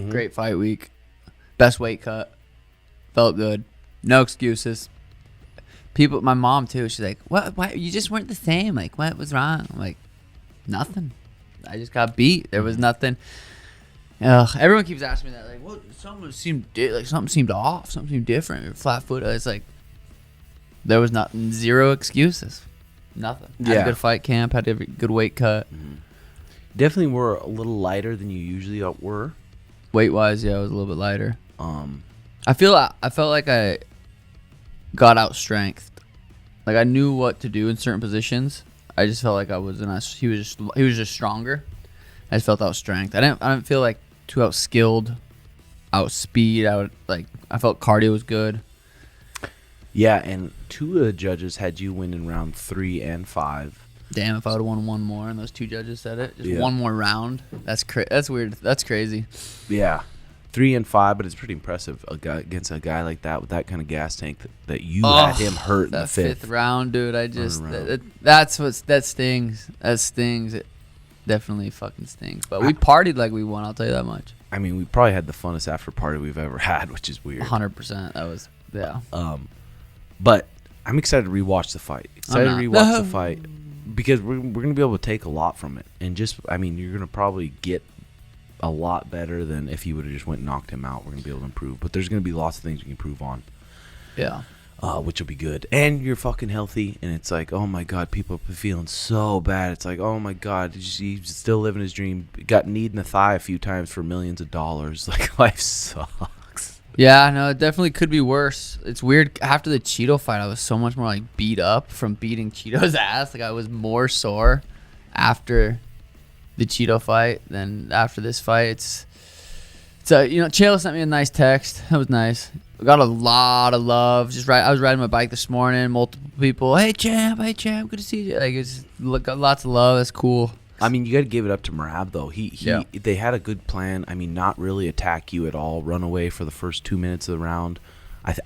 Great fight week. Best weight cut. Felt good. No excuses. People, my mom too, she's like, what? Why? You just weren't the same. Like, what was wrong? I'm like, nothing. I just got beat. There was nothing. Everyone keeps asking me that. Like, what? Something seemed off. Something seemed different. You're flat footed. It's like, there was nothing. Zero excuses. Nothing. Had a good fight camp. Had a good weight cut. Definitely were a little lighter than you usually were. Weight wise, yeah, I was a little bit lighter. I felt like I got out strengthed. Like I knew what to do in certain positions. I just felt like I wasn't. He was just stronger. I just felt out strength. I didn't feel like too out skilled, out speed. I felt cardio was good. Yeah, and 2 of the judges had you win in round 3 and 5. Damn, if I would have won one more and those 2 judges said it, just one more round. That's weird. That's crazy. Yeah, 3 and 5, but it's pretty impressive against a guy like that with that kind of gas tank that you had him hurt in the 5th round, dude. That stings. That stings. It definitely fucking stings. But we partied like we won. I'll tell you that much. I mean, we probably had the funnest after party we've ever had, which is weird. 100%. That was But I'm excited to rewatch the fight. The fight because we're gonna be able to take a lot from it, and you're gonna probably get a lot better than if you would have just went and knocked him out. We're gonna be able to improve, but there's gonna be lots of things you can improve on. Yeah. Which will be good, and you're fucking healthy, and it's like, oh my god, people are feeling so bad. It's like, oh my god, he's still living his dream. Got kneed in the thigh a few times for millions of dollars. Like life sucks. Yeah, no, it definitely could be worse. It's weird. After the Cheeto fight, I was so much more like beat up from beating Cheeto's ass. Like I was more sore after the Cheeto fight than after this fight. Chael sent me a nice text. That was nice. I got a lot of love. I was riding my bike this morning. Multiple people. Hey champ, good to see you. Like got lots of love. That's cool. I mean, you got to give it up to Merab though. They had a good plan. I mean, not really attack you at all. Run away for the first 2 minutes of the round.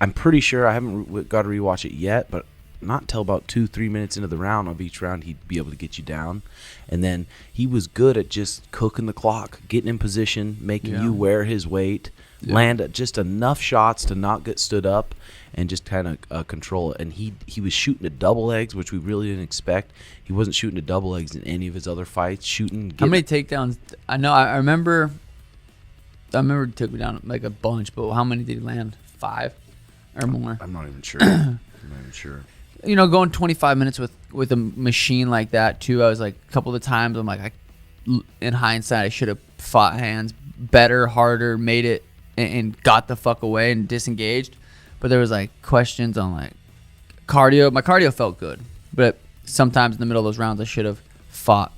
I'm pretty sure I haven't got to rewatch it yet, but not until about 2-3 minutes into the round of each round he'd be able to get you down. And then he was good at just cooking the clock, getting in position, making you wear his weight, land just enough shots to not get stood up, and just kind of control it. And he was shooting to double legs, which we really didn't expect. He wasn't shooting to double legs in any of his other fights. How many takedowns? I know. I remember he took me down like a bunch, but how many did he land? 5 or more? I'm not even sure. Going 25 minutes with a machine like that too. I was like, a couple of times, I'm like, in hindsight, I should have fought hands better, harder, made it, and got the fuck away and disengaged. But there was like questions on like cardio. My cardio felt good, but sometimes in the middle of those rounds, I should have fought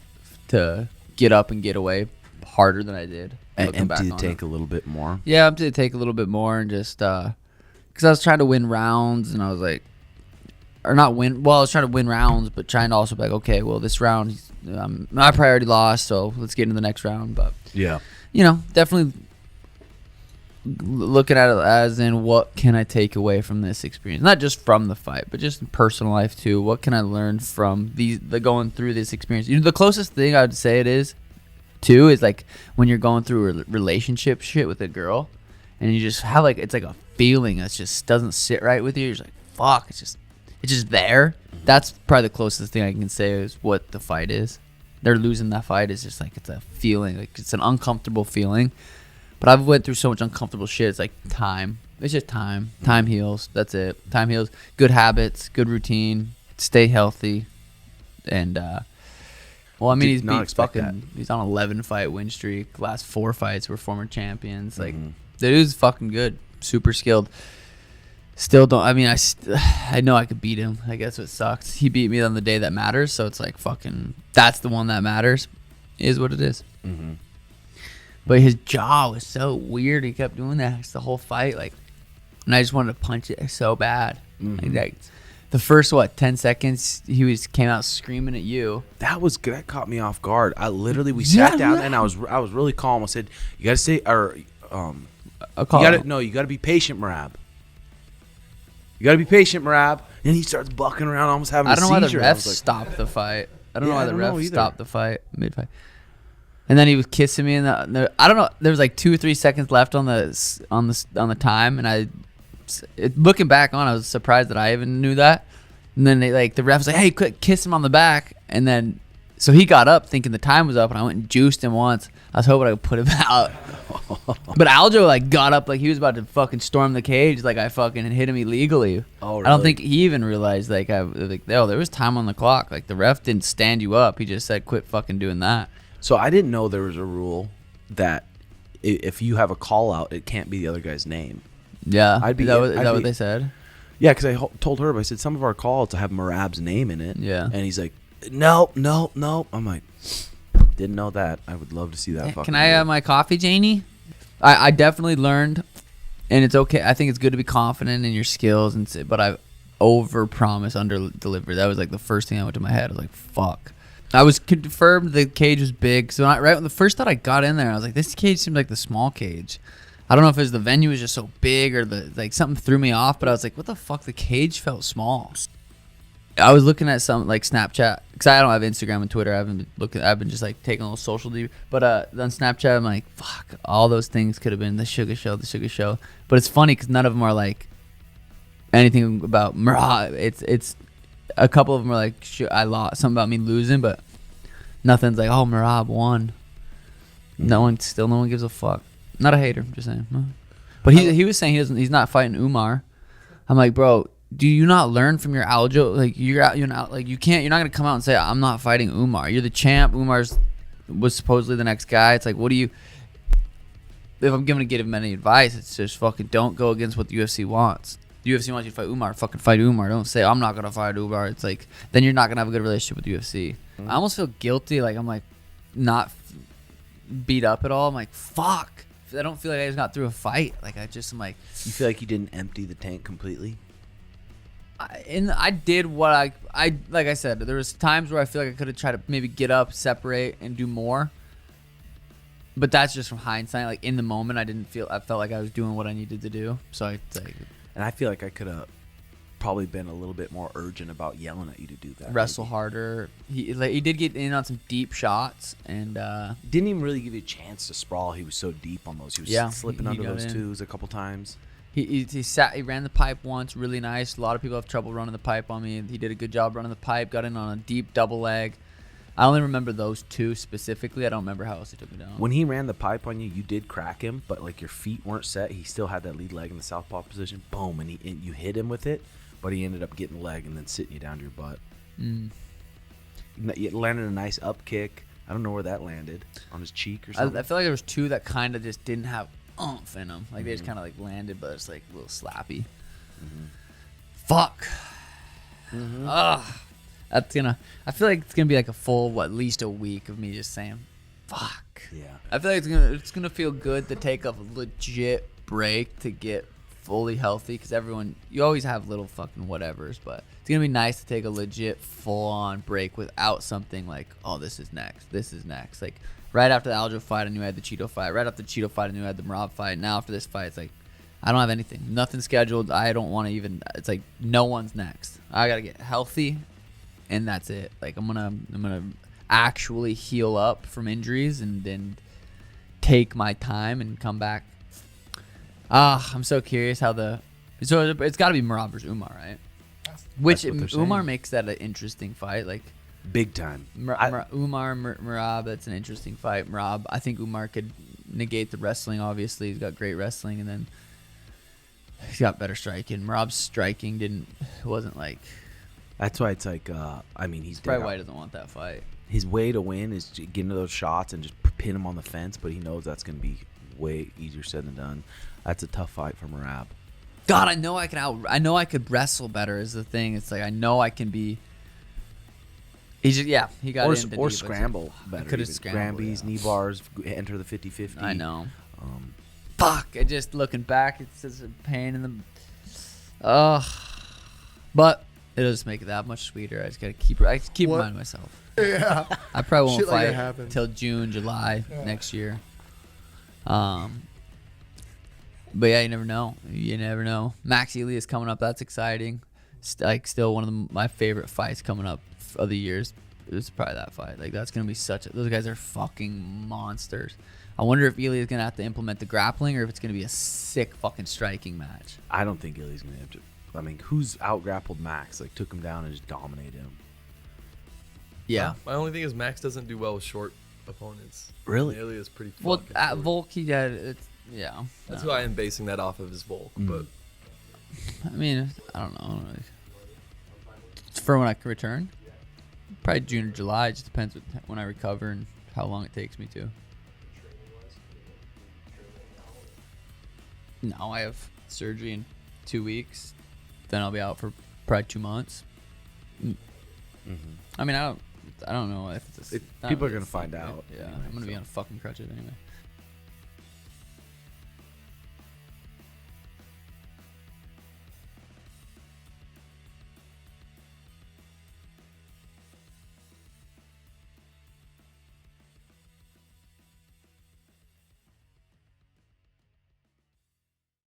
to get up and get away harder than I did. And empty the tank a little bit more. Yeah, empty the tank a little bit more, and just because I was trying to win rounds, and I was like, I was trying to win rounds, but trying to also be like, okay, well, this round, my priority lost, so let's get into the next round. But yeah, definitely looking at it as in what can I take away from this experience, not just from the fight, but just in personal life too. What can I learn from the going through this experience? The closest thing I would say it is too is like when you're going through a relationship shit with a girl, and you just have like, it's like a feeling that just doesn't sit right with you. You're just like, fuck, it's just there. That's probably the closest thing I can say is what the fight is. They're losing that fight. Is just like, it's a feeling, like it's an uncomfortable feeling. But I've went through so much uncomfortable shit. It's like time. It's just time. Time heals. That's it. Time heals. Good habits, good routine, stay healthy, and he's on 11 fight win streak. Last 4 fights were former champions. Like the dude's fucking good, super skilled. Still don't. I mean, I know I could beat him. I guess what sucks. He beat me on the day that matters. So it's like fucking. That's the one that matters. Is what it is. Mm-hmm. But his jaw was so weird. He kept doing that the whole fight. Like, and I just wanted to punch it so bad. Mm-hmm. Like the first 10 seconds, came out screaming at you. That caught me off guard. We sat down and I was really calm. I said, "You got to say you got to be patient, Merab. You got to be patient, Merab." And he starts bucking around, almost having a seizure. I don't know why the refs stopped the fight. I don't know why the refs stopped the fight mid-fight. And then he was kissing me, and I don't know. There was like 2 or 3 seconds left on the time, and looking back on, I was surprised that I even knew that. And then the ref was like, "Hey, quick, kiss him on the back." And then so he got up thinking the time was up, and I went and juiced him once. I was hoping I could put him out, but Aljo like got up like he was about to fucking storm the cage, like I fucking hit him illegally. Oh, really? I don't think he even realized there was time on the clock. Like the ref didn't stand you up. He just said, "Quit fucking doing that." So I didn't know there was a rule that if you have a call out, it can't be the other guy's name. Yeah, is that what they said? Yeah, because I told her, I said some of our call outs have Merab's name in it. Yeah, and he's like, no. I'm like, didn't know that. I would love to see that. Can I have my coffee, Janie? I definitely learned, and it's okay. I think it's good to be confident in your skills, but I over-promise, under-deliver. That was like the first thing that went to my head. I was like, fuck. I was confirmed the cage was big, so right when the first thought I got in there, I was like, this cage seemed like the small cage. I don't know if it was the venue was just so big or something threw me off, but I was like, what the fuck? The cage felt small. I was looking at some like Snapchat because I don't have Instagram and Twitter. I've been just like taking a little social deep. But on Snapchat, I'm like, fuck, all those things could have been the Sugar Show. But it's funny because none of them are like anything about Merab. It's a couple of them are like I lost something about me losing, but nothing's like, oh, Merab won. No one gives a fuck. Not a hater, just saying. But he was saying he's not fighting Umar. I'm like, bro, do you not learn from your Aljo? Like you're not gonna come out and say I'm not fighting Umar. You're the champ. Was supposedly the next guy. It's like, what do you? If I'm gonna give him any advice, it's just fucking don't go against what the UFC wants. The UFC wants you to fight Umar. Fucking fight Umar. Don't say I'm not gonna fight Umar. It's like then you're not gonna have a good relationship with the UFC. I almost feel guilty. Like I'm like not beat up at all. I'm like fuck. I don't feel like I just got through a fight. Like I'm like. You feel like you didn't empty the tank completely? I did what I like I said, there was times where I feel like I could have tried to maybe get up, separate, and do more. But that's just from hindsight. Like in the moment, I felt like I was doing what I needed to do. So and I feel like I could have probably been a little bit more urgent about yelling at you to do that. Wrestle harder. He did get in on some deep shots and didn't even really give you a chance to sprawl. He was so deep on those. He was slipping under those twos a couple times. He ran the pipe once, really nice. A lot of people have trouble running the pipe on me. He did a good job running the pipe, got in on a deep double leg. I only remember those two specifically. I don't remember how else he took me down. When he ran the pipe on you, you did crack him, but like your feet weren't set. He still had that lead leg in the southpaw position. Boom, and you hit him with it, but he ended up getting the leg and then sitting you down to your butt. You landed a nice up kick. I don't know where that landed, on his cheek or something. I feel like there was two that kind of just didn't have oomph in them. Like they just kind of like landed, but it's like a little slappy. Fuck. That's I feel like it's gonna be like a full at least a week of me just saying fuck. Yeah. I feel like it's gonna feel good to take a legit break to get fully healthy, because you always have little fucking whatevers, but it's gonna be nice to take a legit full on break without something like, oh, this is next. Like right after the Aljo fight, I knew I had the Cheeto fight. Right after the Cheeto fight, I knew I had the Merab fight. Now after this fight, it's like I don't have anything, nothing scheduled. I don't want to even. It's like no one's next. I gotta get healthy, and that's it. Like I'm gonna actually heal up from injuries and then take my time and come back. I'm so curious how it's got to be Merab versus Umar, right? Which Umar makes that an interesting fight, like big time. Merab, that's an interesting fight. Merab, I think Umar could negate the wrestling. Obviously, he's got great wrestling, and then he's got better striking. Merab's striking wasn't like. That's why it's like, he's probably why he doesn't want that fight. His way to win is to get into those shots and just pin him on the fence, but he knows that's going to be way easier said than done. That's a tough fight for Merab. God, I know I could wrestle better is the thing. It's like I know I can be. He got in or scramble better. Could have scrambled. Grambies, knee bars, enter the 50-50. I know. Fuck! Just looking back, it's just a pain in the. But it does make it that much sweeter. I just gotta keep reminding myself. Yeah. I probably won't Shit like fight until June, July next year. But yeah, you never know. Max Ely is coming up. That's exciting. Still one of my favorite fights coming up of the years. it's probably that fight. Like that's gonna be those guys are fucking monsters. I wonder if Ely is gonna have to implement the grappling or if it's gonna be a sick fucking striking match. I don't think Illy's gonna have to. I mean, who's out grappled Max? Like took him down and just dominated him. Yeah. My only thing is Max doesn't do well with short opponents. Really? Ilya is pretty. Well, at short. Volk, he did. It's, yeah. That's why I'm basing that off of his Volk. But I mean, I don't know. For when I can return, probably June or July. It just depends when I recover and how long it takes me to. No, I have surgery in 2 weeks. Then I'll be out for probably 2 months. I mean, I don't know if it's People are gonna find out. Yeah, anyway, I'm gonna be on fucking crutches anyway.